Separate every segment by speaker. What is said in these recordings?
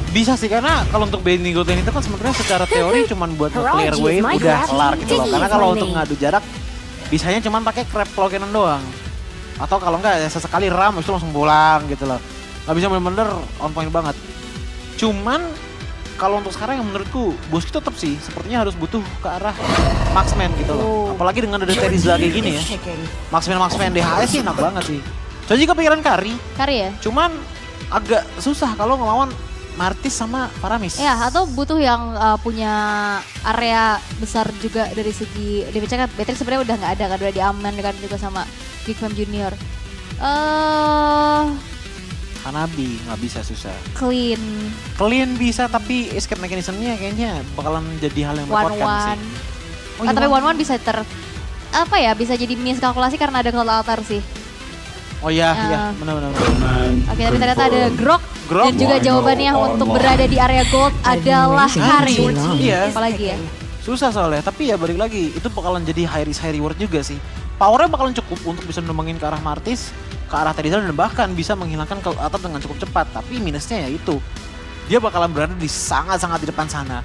Speaker 1: Bisa sih, karena kalau untuk Benny Goten itu kan sebenarnya secara teori cuman buat nge-clear wave udah kelar gitu loh. Karena kalau untuk ngadu jarak, bisanya cuman pakai crab claw cannon doang. Atau kalau enggak ya sesekali ram itu langsung pulang gitu loh. Gak bisa bener-bener on point banget. Cuman kalau untuk sekarang yang menurutku Bosky tetap sih sepertinya harus butuh ke arah marksman gitu loh. Apalagi dengan ada Terizla kayak gini ya. Marksman DHS sih enak banget sih. Saya juga pikiran Kari.
Speaker 2: Kari ya?
Speaker 1: Cuman agak susah kalau ngelawan Martis sama Paramis.
Speaker 2: Ya, atau butuh yang punya area besar juga dari segi damage-nya kan. Beatrix sebenarnya udah nggak ada kan, udah diaman kan juga sama Geek Fam Junior.
Speaker 1: Hanabi nggak bisa, susah.
Speaker 2: Clean.
Speaker 1: Clean bisa tapi escape mechanism-nya kayaknya bakalan jadi hal yang merepotkan sih. Oh,
Speaker 2: Tapi one bisa bisa jadi miskalkulasi karena ada Cloud Altar sih.
Speaker 1: Oh iya, iya, benar-benar.
Speaker 2: Oke, tapi ternyata ada Grok. Dan juga jawabannya untuk berada di area gold adalah Kari.
Speaker 1: Iya.
Speaker 2: Apalagi ya.
Speaker 1: Susah soalnya, tapi ya balik lagi, itu bakalan jadi high risk high reward juga sih. Powernya bakalan cukup untuk bisa numbangin ke arah Martis, ke arah Terizla, dan bahkan bisa menghilangkan Cloud Altar dengan cukup cepat. Tapi minusnya ya itu, dia bakalan berada di sangat-sangat di depan sana.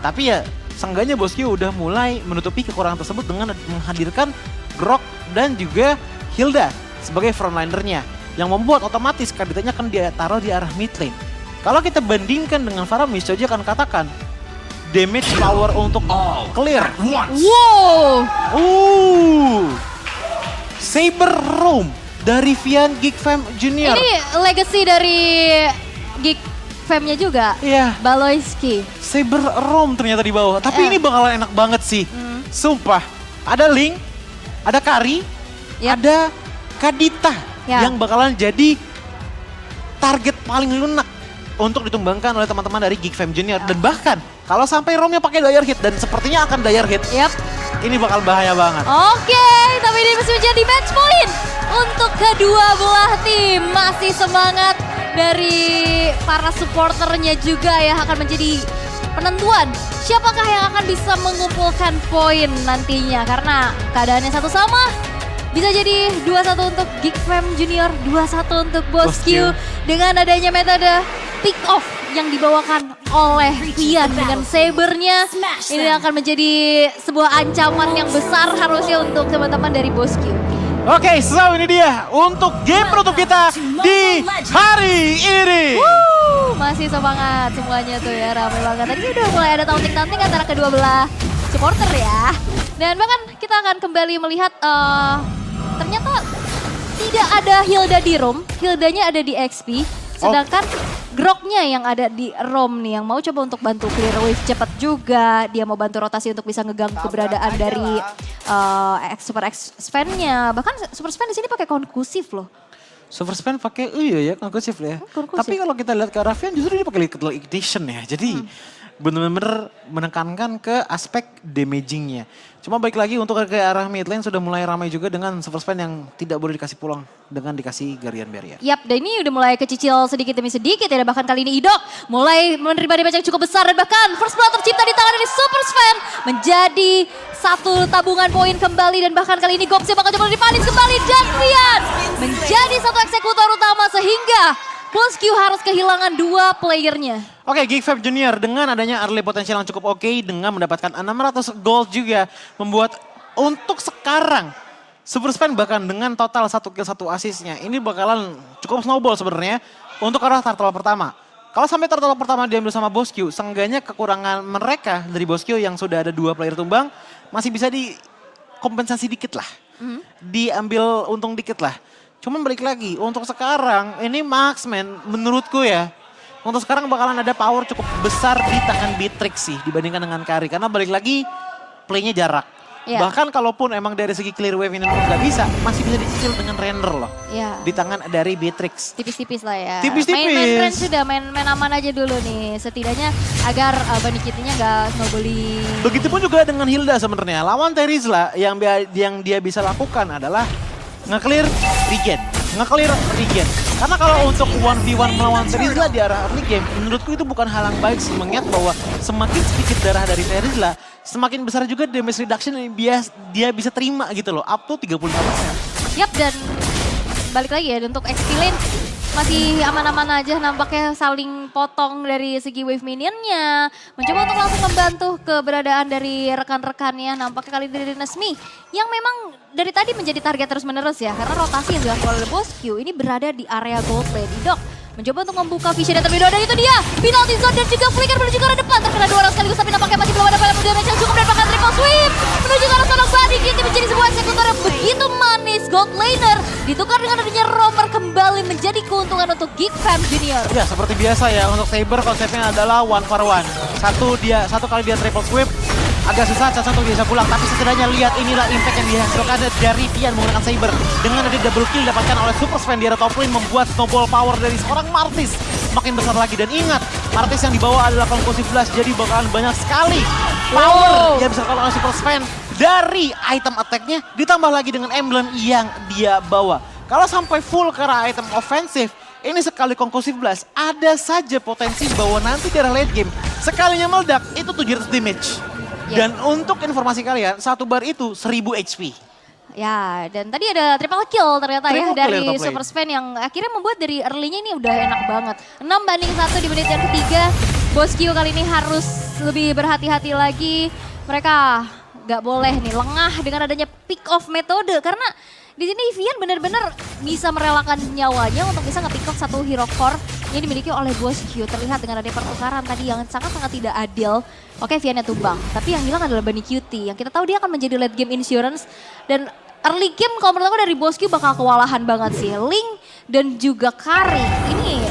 Speaker 1: Tapi ya, seenggaknya Bosky udah mulai menutupi kekurangan tersebut dengan menghadirkan Grok dan juga Hilda sebagai frontlinernya, yang membuat otomatis kabitanya kan dia taruh di arah mid lane. Kalau kita bandingkan dengan Faramis, Joji akan katakan damage power untuk clear.
Speaker 2: Wow.
Speaker 1: Saber Roam dari Vian Geek Fam Junior.
Speaker 2: Ini legacy dari Geek Fam-nya juga.
Speaker 1: Iya.
Speaker 2: Baloyski.
Speaker 1: Saber Roam ternyata di bawah. Tapi ini bakalan enak banget sih. Sumpah. Ada Link, ada Kari, ada Kadita yang bakalan jadi target paling lunak untuk ditumbangkan oleh teman-teman dari Geek Fam Junior. Dan bahkan kalau sampai Romnya pakai Dire Hit, dan sepertinya akan Dire Hit, ini bakal bahaya banget.
Speaker 2: Oke, tapi ini masih menjadi match point untuk kedua belah tim. Masih semangat dari para supporternya juga ya, akan menjadi penentuan siapakah yang akan bisa mengumpulkan poin nantinya. Karena keadaannya satu sama. Bisa jadi 2-1 untuk Geek Fam Junior, 2-1 untuk Bosky. Dengan adanya metode pick off yang dibawakan oleh Vian dengan sabernya. Ini akan menjadi sebuah ancaman yang besar harusnya untuk teman-teman dari Bosky.
Speaker 1: Oke, so ini dia untuk game penutup kita di hari ini.
Speaker 2: Masih semangat semuanya tuh ya, ramai banget. Tadi udah mulai ada taunting-taunting antara kedua belah supporter ya. Dan bahkan kita akan kembali melihat ternyata tidak ada Hilda di ROM, Hildanya ada di XP. Sedangkan Groknya yang ada di ROM nih, yang mau coba untuk bantu clear wave cepat juga. Dia mau bantu rotasi untuk bisa ngeganggu keberadaan dari Super X-Fan-nya. Bahkan Super X-Fan di sini pakai konkusif loh.
Speaker 1: Super Span pakai ya konkusif ya. Tapi kalau kita lihat ke Rafian justru dia pakai Lethal Ignition ya. Jadi benar-benar menekankan ke aspek damagingnya. Cuma baik lagi untuk ke arah mid lane sudah mulai ramai juga dengan Super Span yang tidak boleh dikasih pulang dengan dikasih Guardian Barrier.
Speaker 2: Yap, dan ini udah mulai kecicil sedikit demi sedikit ya. Bahkan kali ini Idok mulai menerima damage yang cukup besar. Dan bahkan first blood tercipta di tangan dari Super Span menjadi satu tabungan poin kembali. Dan bahkan kali ini Gopsy bakal coba dipanis kembali. Dan Vian menjadi satu eksekutor utama sehingga Bosky harus kehilangan dua playernya.
Speaker 1: Oke, Geek Fam Junior dengan adanya early potensial yang cukup oke dengan mendapatkan 600 gold juga membuat untuk sekarang Super Span bahkan dengan total 1 kill 1 assistnya ini bakalan cukup snowball sebenarnya untuk arah turtle pertama. Kalau sampai turtle pertama diambil sama Bosky, seenggaknya kekurangan mereka dari Bosky yang sudah ada 2 player tumbang masih bisa dikompensasi dikit lah. Diambil untung dikit lah. Cuman balik lagi, untuk sekarang ini marksman menurutku ya, untuk sekarang bakalan ada power cukup besar di tangan Beatrix sih dibandingkan dengan Kari. Karena balik lagi playnya jarak. Bahkan kalaupun emang dari segi clear wave ini nggak bisa, masih bisa dicicil dengan render loh. Di tangan dari Beatrix.
Speaker 2: Tipis-tipis lah ya.
Speaker 1: Tipis-tipis.
Speaker 2: Main range sudah, main aman aja dulu nih. Setidaknya agar Banikitinya nggak snowballing.
Speaker 1: Begitupun juga dengan Hilda sebenarnya. Lawan Terizla yang dia bisa lakukan adalah nge-clear regen. Karena kalau untuk 1v1 melawan Terizla di arah early game, menurutku itu bukan hal yang baik sih, mengingat bahwa semakin sedikit darah dari Terizla, semakin besar juga damage reduction yang dia bisa terima gitu loh, up to 35%.
Speaker 2: Yap, dan balik lagi ya untuk XP lane, masih aman-aman aja nampaknya saling potong dari segi wave minionnya. Mencoba untuk langsung membantu keberadaan dari rekan-rekannya. Nampaknya kali ini Nesmi yang memang dari tadi menjadi target terus-menerus ya. Karena rotasi yang dilakukan oleh Bos Q ini berada di area gold lane. Idok mencoba untuk membuka vision yang terlebih dahulu dan itu dia. Penalty zone dan juga flicker menuju ke arah depan. Terkena 2 orang sekaligus tapi nampaknya masih belum ada damage yang cukup dan bahkan triple sweep. Menuju ke arah sana Badi Kitty menjadi sebuah eksekutor yang begitu manis. Gold laner ditukar dengan adanya roamer kembali menjadi keuntungan untuk Geek Fam Junior.
Speaker 1: Ya seperti biasa ya, untuk Saber konsepnya adalah 1 for 1. Satu kali dia triple sweep, agak susah satu dia bisa pulang. Tapi setidaknya lihat inilah impact yang dihasilkan dari Vian menggunakan Saber. Dengan ada double kill didapatkan oleh Super Sven di area top lane membuat snowball power dari seorang Martis makin besar lagi. Dan ingat, Martis yang dibawa adalah Conclusive Blast, jadi bakalan banyak sekali power yang bisa dilakukan oleh Super Sven dari item attack-nya ditambah lagi dengan emblem yang dia bawa. Kalau sampai full ke arah item ofensif, ini sekali Conclusive Blast, ada saja potensi bahwa nanti di arah late game, sekalinya meledak, itu 700 damage. Dan untuk informasi kalian, satu bar itu 1000 HP.
Speaker 2: Ya, dan tadi ada triple kill ternyata
Speaker 1: Triple
Speaker 2: ya
Speaker 1: kill
Speaker 2: dari
Speaker 1: top lane.
Speaker 2: Super Sven yang akhirnya membuat dari early-nya ini udah enak banget. 6-1 di menit yang ketiga, Bos Q kali ini harus lebih berhati-hati lagi. Mereka nggak boleh nih lengah dengan adanya pick off metode karena di sini Vian benar-benar bisa merelakan nyawanya untuk bisa nge-pick off satu hero core yang dimiliki oleh Bos Q. Terlihat dengan adanya pertukaran tadi yang sangat-sangat tidak adil. Oke, Viannya tumbang, tapi yang hilang adalah Bunny Cutie yang kita tahu dia akan menjadi late game insurance dan early game kalau menurut aku dari Bos Q bakal kewalahan banget sih. Link dan juga Kari ini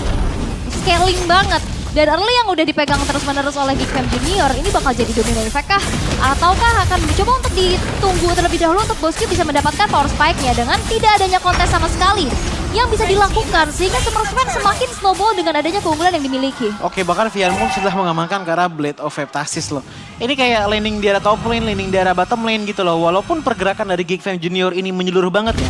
Speaker 2: scaling banget. Dan early yang udah dipegang terus-menerus oleh Geek Fam Junior ini bakal jadi domino effect kah? Ataukah akan mencoba untuk ditunggu terlebih dahulu untuk Bos Q bisa mendapatkan power spike-nya dengan tidak adanya kontes sama sekali yang bisa dilakukan sehingga Super Sven semakin snowball dengan adanya keunggulan yang dimiliki.
Speaker 1: Oke, bahkan Vian Moon sudah mengamankan ke arah Blade of Heptasis loh. Ini kayak laning di arah top lane, laning di arah bottom lane gitu loh. Walaupun pergerakan dari Geek Fam Junior ini menyeluruh banget ya.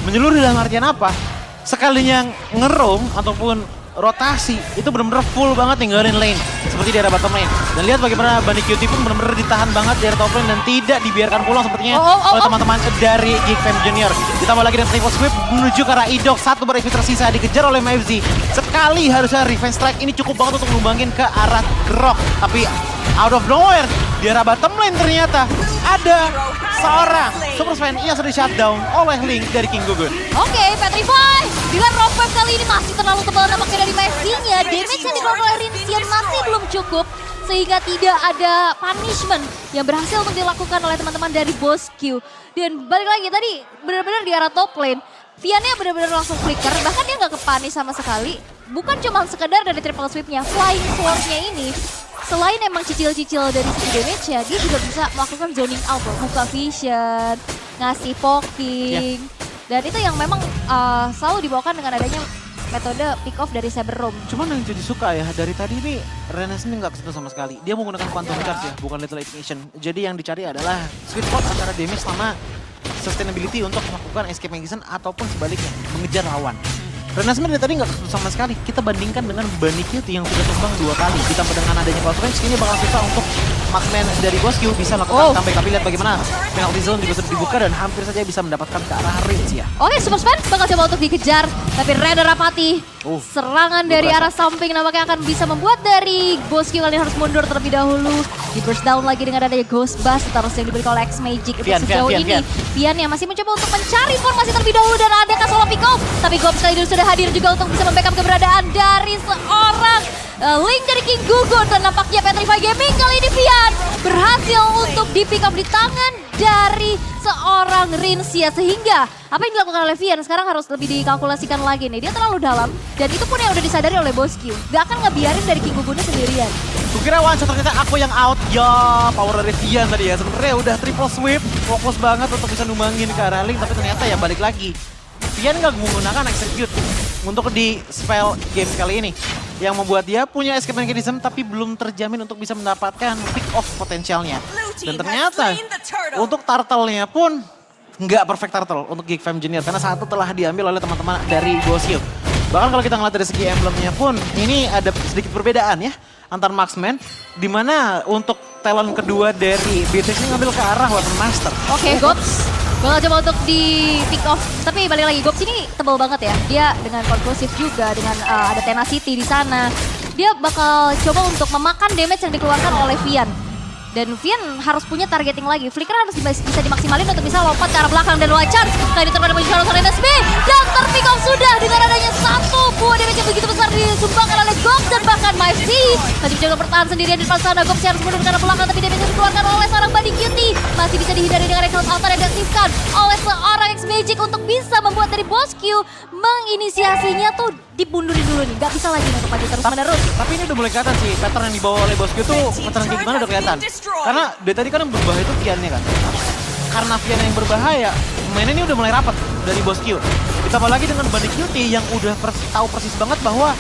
Speaker 1: Menyeluruh dalam artian apa? Sekalinya ngeroam ataupun rotasi itu benar-benar full banget ninggalin lane seperti di area bottom lane. Dan lihat bagaimana Bunny Cutie pun benar-benar ditahan banget di area top lane dan tidak dibiarkan pulang sepertinya oleh teman-teman dari Geek Fam Junior. Ditambah lagi dengan triple sweep menuju ke arah Idok, satu bar tersisa dikejar oleh MFZ. Sekali harusnya revenge strike ini cukup banget untuk menumbangin ke arah Grok. Tapi out of nowhere di arah bottom lane ternyata ada seorang Super Sven yang sudah di shutdown oleh Link dari King Gugun.
Speaker 2: Oke, Petrify. Bila rock wave kali ini masih terlalu tebal nampaknya dari MFZ-nya. Damage yang dikeluarkan oleh Rinsian masih belum cukup. Sehingga tidak ada punishment yang berhasil untuk dilakukan oleh teman-teman dari Bos Q. Dan balik lagi tadi benar-benar di arah top lane. Viannya benar-benar langsung flicker. Bahkan dia nggak kepanis sama sekali. Bukan cuma sekedar dari triple sweep-nya. Flying Sword-nya ini. Selain emang cicil-cicil dari segi damage-nya, dia juga bisa melakukan zoning out loh. Buka vision, ngasih poking. Dan itu yang memang selalu dibawakan dengan adanya metode pick off dari Saber Roam.
Speaker 1: Cuman yang jadi suka ya, dari tadi nih Renes ini nggak kesentuh sama sekali. Dia menggunakan Quantum Charge ya, bukan Lethal Ignition. Jadi yang dicari adalah sweet spot antara damage sama sustainability untuk melakukan escape mechanism ataupun sebaliknya, mengejar lawan. Renes dari tadi nggak kesentuh sama sekali. Kita bandingkan dengan Bunny Cutie yang sudah tumbang 2 kali. Ditambah dengan adanya close range, kayaknya bakal susah untuk Marksman dari Bos Q bisa melakukan comeback. Tapi lihat bagaimana penalty zone juga sudah dibuka dan hampir saja bisa mendapatkan ke arah range ya.
Speaker 2: Oke, Super Sven bakal coba untuk dikejar. Tapi Reda Rapati, serangan dari arah samping nampaknya akan bisa membuat dari Bos Q kali ini harus mundur terlebih dahulu. Di burst down lagi dengan adanya Ghost Bust terus yang diberikan oleh X-Magic. Untuk sejauh ini, Vian yang masih mencoba untuk mencari formasi terlebih dahulu dan ada solo pick off. Tapi Gobs kali ini sudah hadir juga untuk bisa membackup keberadaan dari seorang Link dari King Gugun. Dan nampaknya Petrify Gaming kali ini Vian berhasil untuk di pick up di tangan dari seorang Rinsia. Sehingga apa yang dilakukan oleh Vian sekarang harus lebih dikalkulasikan lagi nih. Dia terlalu dalam dan itu pun yang udah disadari oleh Bos Q. Gak akan ngebiarin dari King Gugunnya sendirian.
Speaker 1: Kukira one shot ternyata aku yang out. Ya power dari Vian tadi ya. Sebenarnya udah triple sweep, fokus banget untuk bisa numbangin ke arah Link. Tapi ternyata ya balik lagi. Vian nggak menggunakan execute untuk di spell game kali ini. Yang membuat dia punya escape mechanism tapi belum terjamin untuk bisa mendapatkan pick off potensialnya. Dan ternyata untuk turtle-nya pun nggak perfect turtle untuk Geek Fam Junior. Karena satu telah diambil oleh teman-teman dari Bos Q. Bahkan kalau kita ngeliat dari segi emblemnya pun ini ada sedikit perbedaan ya antar marksman. Dimana untuk talent kedua dari BTS ini ngambil ke arah Weapon Master.
Speaker 2: Oke, Gobs Bakal coba untuk di pick off. Tapi balik lagi, Gops ini tebal banget ya. Dia dengan conclusive juga, dengan ada tenacity di sana. Dia bakal coba untuk memakan damage yang dikeluarkan oleh Vian. Dan Vian harus punya targeting lagi. Flicker harus bisa dimaksimalin untuk bisa lompat ke arah belakang. Dan Wachar kali diterima dengan Shadow Sonic SB. Dan terpick off sudah dengan adanya satu buah damage yang begitu besar disumbangkan oleh Gops. Dan bahkan MyFC tadi mencoba bertahan sendirian di depan sana. Gops harus mundur ke arah belakang. Tapi damage yang dikeluarkan oleh seorang Buddy Cutie masih bisa dihindari dengan Reckless Altar yang diaktifkan oleh seorang X-Magic untuk bisa membuat dari Boss Q menginisiasinya tuh dibundurin dulu nih. Gak bisa lagi untuk maju terus menerus.
Speaker 1: Tapi ini udah mulai kelihatan sih, pattern yang dibawa oleh Boss Q tuh pattern kayak gimana udah kelihatan. Karena dari tadi kan yang berbahaya itu Vian-nya kan. Karena Vian yang berbahaya, mainnya ini udah mulai rapat dari Boss Q. Ditambah lagi dengan Buddy Cutie yang udah tahu persis banget bahwa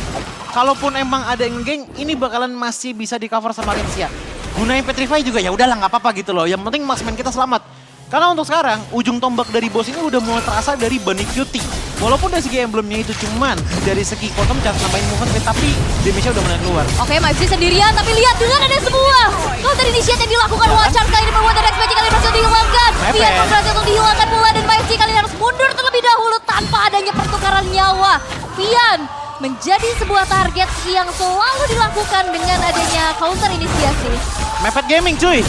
Speaker 1: kalaupun emang ada yang geng, ini bakalan masih bisa di cover sama Rincia. Gunain Petrify juga ya udahlah nggak apa-apa gitu loh. Yang penting marksman kita selamat. Karena untuk sekarang, ujung tombak dari Boss ini udah mulai terasa dari Buddy Cutie. Walaupun dari segi emblemnya itu cuman dari segi quantum chance nambahin movement rate, tapi damage-nya udah mulai keluar.
Speaker 2: Oke, MyFC sendirian, tapi lihat dengan ada sebuah counter initiate yang dilakukan Wachar kali ini membuat dari X-Magic kali berhasil dihilangkan. Vian berhasil untuk dihilangkan pula dan MyFC kali ini harus mundur terlebih dahulu tanpa adanya pertukaran nyawa. Vian menjadi sebuah target yang selalu dilakukan dengan adanya counter inisiasi.
Speaker 1: Mepet Gaming cuy.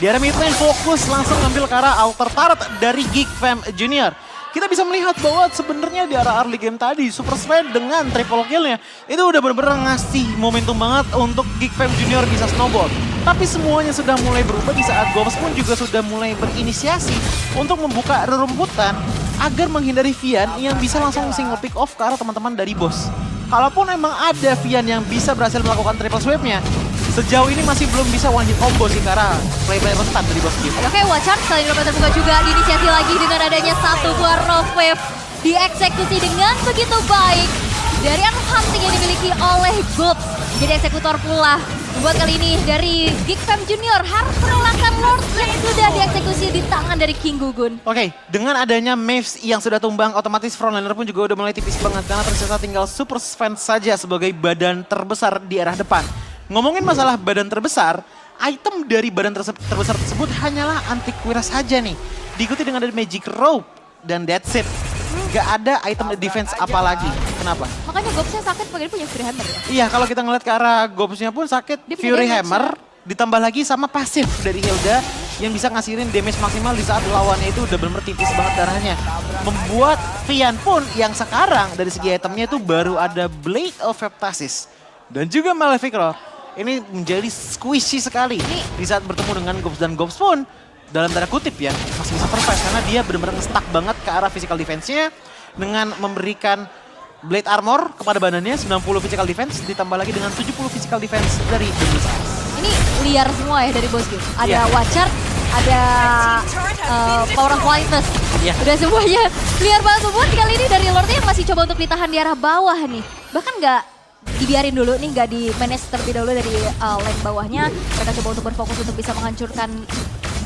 Speaker 1: Di area mid lane fokus langsung ngambil ke arah alter turret dari Geek Fam Junior. Kita bisa melihat bahwa sebenarnya di arah early game tadi Super Sven dengan triple kill-nya itu udah bener-bener ngasih momentum banget untuk Geek Fam Junior bisa snowball. Tapi semuanya sudah mulai berubah di saat Gops pun juga sudah mulai berinisiasi untuk membuka rerumputan agar menghindari Vian yang bisa langsung single pick off ke arah teman-teman dari Boss. Kalaupun emang ada Vian yang bisa berhasil melakukan triple swipe-nya, sejauh ini masih belum bisa one hit combo sih karena play-play rentan dari Boss Q.
Speaker 2: Oke, Wachar selain dapat terbuka juga diinisiasi lagi dengan adanya satu buah Rough Wave dieksekusi dengan begitu baik dari arm hunting yang dimiliki oleh Gops. Jadi eksekutor pula. Buat kali ini dari Geek Fam Junior harus merelakan Lord yang sudah dieksekusi di tangan dari King Gugun.
Speaker 1: Oke, dengan adanya Maves yang sudah tumbang, otomatis frontliner pun juga udah mulai tipis banget karena tersisa tinggal Super Sven saja sebagai badan terbesar di arah depan. Ngomongin masalah badan terbesar, item dari badan terbesar tersebut hanyalah Antiquira saja nih. Diikuti dengan ada Magic Rope dan that's it. Gak ada item defense apa lagi. Kenapa?
Speaker 2: Makanya Gopsnya sakit pakai dia punya Fury Hammer ya.
Speaker 1: Iya, kalau kita ngeliat ke arah Gopsnya pun sakit.
Speaker 2: Dia punya
Speaker 1: Fury
Speaker 2: damage
Speaker 1: Hammer ditambah lagi sama pasif dari Hilda yang bisa ngasihin damage maksimal di saat lawannya itu udah bener-bener tipis banget darahnya. Membuat Vian pun yang sekarang dari segi itemnya itu baru ada Blade of Heptasis dan juga Malefic Roar. Ini menjadi squishy sekali di saat bertemu dengan Gops, dan Gops pun dalam tanda kutip ya masih bisa survive karena dia benar-benar nge-stuck banget ke arah physical defense-nya dengan memberikan Blade Armor kepada badannya 90 physical defense ditambah lagi dengan 70 physical defense dari Demis.
Speaker 2: Ini liar semua ya dari Boss Q. Ada
Speaker 1: Iya.
Speaker 2: Wachar, ada Power of Whiteness.
Speaker 1: Iya.
Speaker 2: Udah semuanya liar banget. Buat kali ini dari Lordnya yang masih coba untuk ditahan di arah bawah nih. Bahkan nggak dibiarin dulu nih, nggak di manage terlebih dahulu dari lane bawahnya. Mereka coba untuk berfokus untuk bisa menghancurkan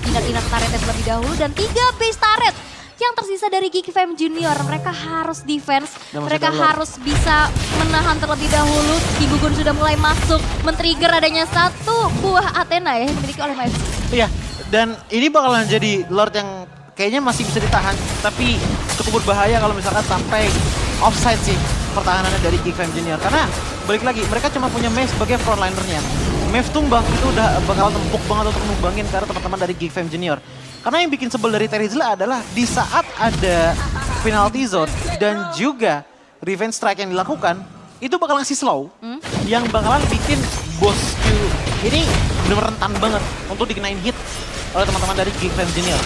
Speaker 2: inat-inat turretnya terlebih dahulu. Dan 3 base turret yang tersisa dari Geek Fam Junior. Mereka harus defense, mereka harus bisa menahan terlebih dahulu. King Gugun sudah mulai masuk, men-trigger adanya satu buah Athena ya yang dimiliki oleh MyFC.
Speaker 1: Iya, dan ini bakalan jadi Lord yang kayaknya masih bisa ditahan, tapi cukup berbahaya kalau misalkan sampai offside sih pertahanannya dari Geek Fam Junior. Karena balik lagi, mereka cuma punya Maeve sebagai frontlinernya. Maeve tumbang itu udah bakal tempuk banget untuk numbangin karena teman-teman dari Geek Fam Junior. Karena yang bikin sebel dari Terizla adalah di saat ada penalty zone dan juga revenge strike yang dilakukan, itu bakal ngasih slow yang bakalan bikin Boss Q ini bener rentan banget untuk dikenain hit oleh teman-teman dari Geek Fam Junior.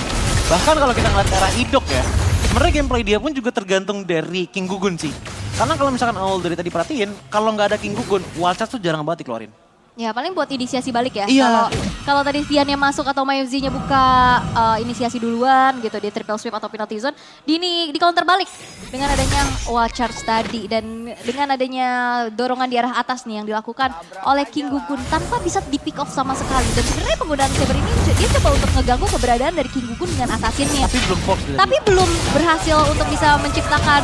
Speaker 1: Bahkan kalau kita ngeliat ke arah Idok ya, sebenarnya gameplay dia pun juga tergantung dari King Gugun sih. Karena kalau misalkan awal dari tadi perhatiin, kalau nggak ada King Gugun, Wild Charge tuh jarang banget dikeluarin.
Speaker 2: Ya paling buat inisiasi balik ya.
Speaker 1: Iya.
Speaker 2: Kalau tadi Vian-nya masuk atau MyFZ-nya buka inisiasi duluan gitu di triple sweep atau penalty zone, di counter balik dengan adanya Wild Charge tadi dan dengan adanya dorongan di arah atas nih yang dilakukan oleh King Gugun tanpa bisa di pick off sama sekali. Dan sebenarnya penggunaan Saber ini dia coba untuk ngeganggu keberadaan dari King Gugun dengan assassin-nya. Tapi belum berhasil untuk bisa menciptakan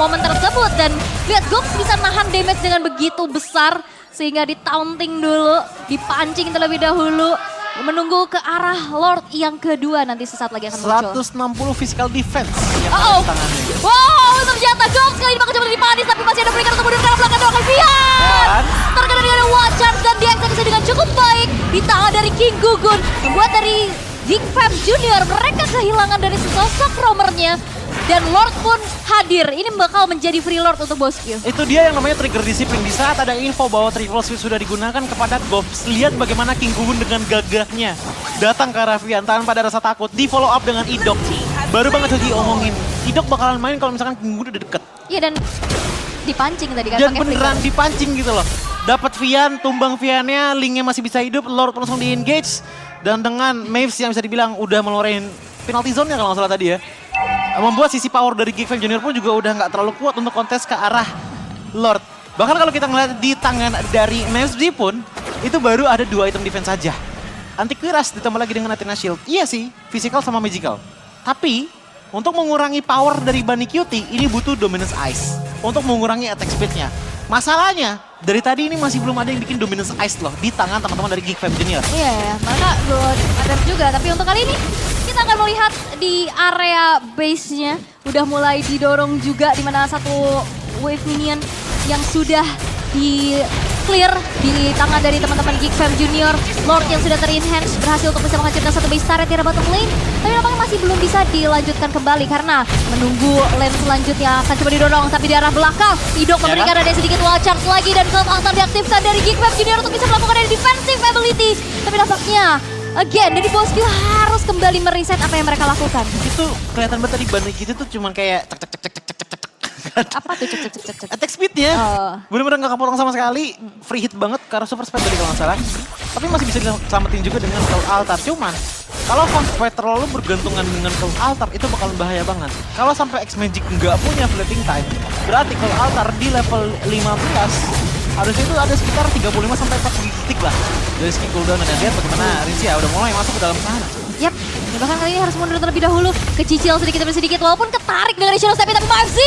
Speaker 2: momen tersebut dan lihat Gops bisa nahan damage dengan begitu besar. Sehingga di taunting dulu, dipancing terlebih dahulu. menunggu ke arah Lord yang kedua nanti sesaat lagi akan muncul.
Speaker 1: 160 physical defense yang
Speaker 2: Oh,
Speaker 1: ada di tangannya.
Speaker 2: wow, ternyata Gox kali ini bakal coba dipanis, tapi masih ada berikan untuk mundur ke arah belakang doang Vian.
Speaker 1: Dan
Speaker 2: Terkena dengan Wild Charge dan dieksekusi dengan cukup baik di tangan dari King Gugun. Membuat dari Geek Fam Junior mereka kehilangan dari sesosok roamernya. Dan Lord pun hadir, ini bakal menjadi free Lord untuk Bosku.
Speaker 1: itu dia yang namanya trigger disiplin. Di saat ada info bahwa triple sweep sudah digunakan kepada Gops, lihat bagaimana King Gugun dengan gagahnya datang ke arah Vian tanpa ada rasa takut. Di follow up dengan Idok. Baru banget tadi diomongin, Idok bakalan main kalau misalkan King Gugun udah deket.
Speaker 2: Iya dan dipancing tadi kan
Speaker 1: Dan
Speaker 2: pakai
Speaker 1: beneran
Speaker 2: flicker.
Speaker 1: dipancing gitu loh. Dapat Vian, tumbang Viannya, Linknya masih bisa hidup, Lord langsung di engage. Dan dengan Maves yang bisa dibilang udah meluarin penalty zone-nya kalau nggak salah tadi ya. Membuat sisi power dari Geek Fam Junior pun juga udah nggak terlalu kuat untuk kontes ke arah Lord. Bahkan kalau kita ngeliat di tangan dari Maves pun, itu baru ada 2 item defense saja. Antivirus ditambah lagi dengan Athena Shield. Iya sih, physical sama magical. Tapi, untuk mengurangi power dari Bunny Cutie, ini butuh Dominance Ice. Untuk mengurangi attack speed-nya. Masalahnya, dari tadi ini masih belum ada yang bikin Dominance Ice loh di tangan teman-teman dari Geek Fam Junior.
Speaker 2: Iya ya, mereka belum ada juga. Tapi untuk kali ini kita akan melihat di area base-nya udah mulai didorong juga di mana satu wave minion yang sudah di clear di tangan dari teman-teman Geek Fam Junior. Lord yang sudah ter-enhance berhasil untuk bisa menghancurkan satu base turret di arah bottom lane. Tapi nampaknya masih belum bisa dilanjutkan kembali karena menunggu lane selanjutnya akan coba didorong. Tapi di arah belakang, Idok memberikan ada sedikit wild charge lagi dan Cloud Altar diaktifkan dari Geek Fam Junior untuk bisa melakukan dari defensive ability. Tapi nampaknya again, dari Bosku harus kembali mereset apa yang mereka lakukan.
Speaker 1: Itu kelihatan banget tadi Bunny Cutie tuh cuman kayak cek cek cek cek cek cek cek.
Speaker 2: Apa tuh cek cek cek cek cek?
Speaker 1: Attack speed-nya
Speaker 2: Oh.
Speaker 1: bener-bener gak kepotong sama sekali. Free hit banget karena super speed tadi kalau nggak salah. Tapi masih bisa diselamatin juga dengan Cloud Altar. Cuman, kalau sampai terlalu bergantungan dengan Cloud Altar itu bakal bahaya banget. Kalau sampai X-Magic nggak punya fleeting time, berarti Cloud Altar di level 15 harusnya itu ada sekitar 35 sampai 40 detik lah dari skill cooldown. Dan lihat bagaimana Rinsia udah mulai masuk ke dalam sana.
Speaker 2: Yap, bahkan kali ini harus mundur terlebih dahulu. Kecicil sedikit demi sedikit walaupun ketarik dengan Shadow Step tapi MFC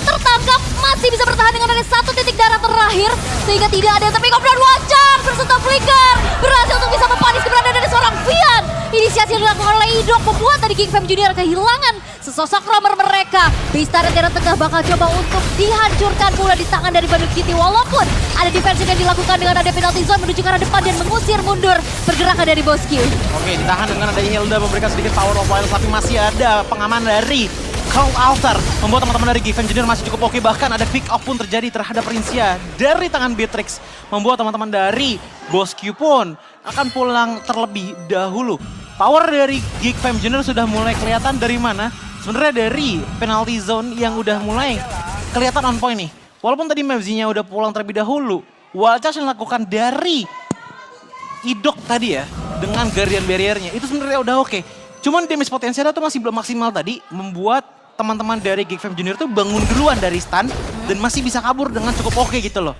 Speaker 2: tertangkap masih bisa bertahan dengan ada 1 titik darah terakhir sehingga tidak ada tapi Kopdan Wacar berserta Flicker berhasil untuk bisa mempanis keberadaan dari seorang Vian. Inisiasi yang dilakukan oleh Idok membuat tadi Geek Fam Junior kehilangan sesosok roamer mereka. Base turret yang tengah bakal coba untuk dihancurkan pula di tangan dari Bunny Cutie walaupun ada defensive yang dilakukan dengan ada penalty zone menuju ke arah depan dan mengusir mundur pergerakan dari Bosku.
Speaker 1: Oke, ditahan dengan ada Hilda memberikan sedikit power of wild, tapi masih ada pengaman dari Cloud Altar. Membuat teman-teman dari Geek Fam Junior masih cukup oke, bahkan ada pick off pun terjadi terhadap Rinsia dari tangan Beatrix. Membuat teman-teman dari Bosku pun akan pulang terlebih dahulu. Power dari Geek Fam Junior sudah mulai kelihatan dari mana? Sebenarnya dari penalty zone yang udah mulai kelihatan on point nih. Walaupun tadi Mavs-nya udah pulang terlebih dahulu, Wild Charge yang dilakukan dari Idok tadi ya, dengan Guardian Barrier-nya, itu sebenarnya udah oke. Cuman damage potensialnya tuh masih belum maksimal tadi, membuat teman-teman dari Geek Fam Junior tuh bangun duluan dari stun, dan masih bisa kabur dengan cukup oke gitu loh.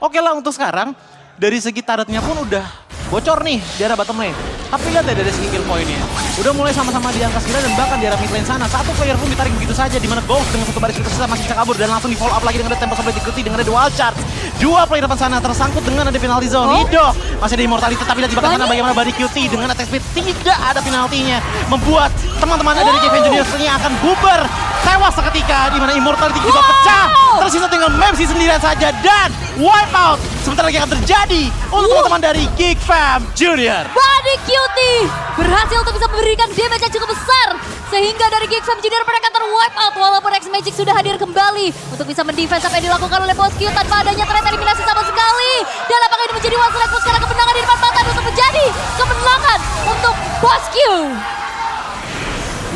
Speaker 1: Oke lah untuk sekarang, dari segi turretnya pun udah bocor nih di arah bottom lane. Tapi lihat ya dari segi kill point-nya. Udah mulai sama-sama di angka 9 dan bahkan di arah mid lane sana. Satu player pun ditarik begitu saja, di mana Ghost dengan satu baris tersisa masih bisa kabur dan langsung di follow up lagi dengan ada tempo sampai diikuti dengan ada wild charge. 2 player depan sana tersangkut dengan ada penalty zone. Idok masih ada immortality tapi lihat di belakang sana bagaimana Bunny Cutie dengan attack speed tidak ada penaltinya. Membuat teman-teman dari Geek Fam Junior sepertinya akan bubar. Tewas seketika di mana immortality juga pecah. Tersisa tinggal Memsi sendirian saja dan wipe out. Sebentar lagi akan terjadi untuk teman-teman dari Geek Fam Junior.
Speaker 2: Bunny Cutie berhasil untuk bisa memberikan damage yang cukup besar. Sehingga dari Geek Fam Junior mereka ter-wipe out walaupun X-Magic sudah hadir kembali. Untuk bisa mendefense apa yang dilakukan oleh Bosku tanpa adanya threat eliminasi sama sekali. Dan apakah ini menjadi one select sekarang kemenangan di depan mata untuk menjadi kemenangan untuk Bosku.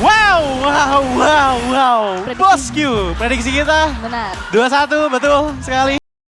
Speaker 1: Wow. Bosku. Prediksi kita
Speaker 2: Benar.
Speaker 1: 2-1 betul sekali.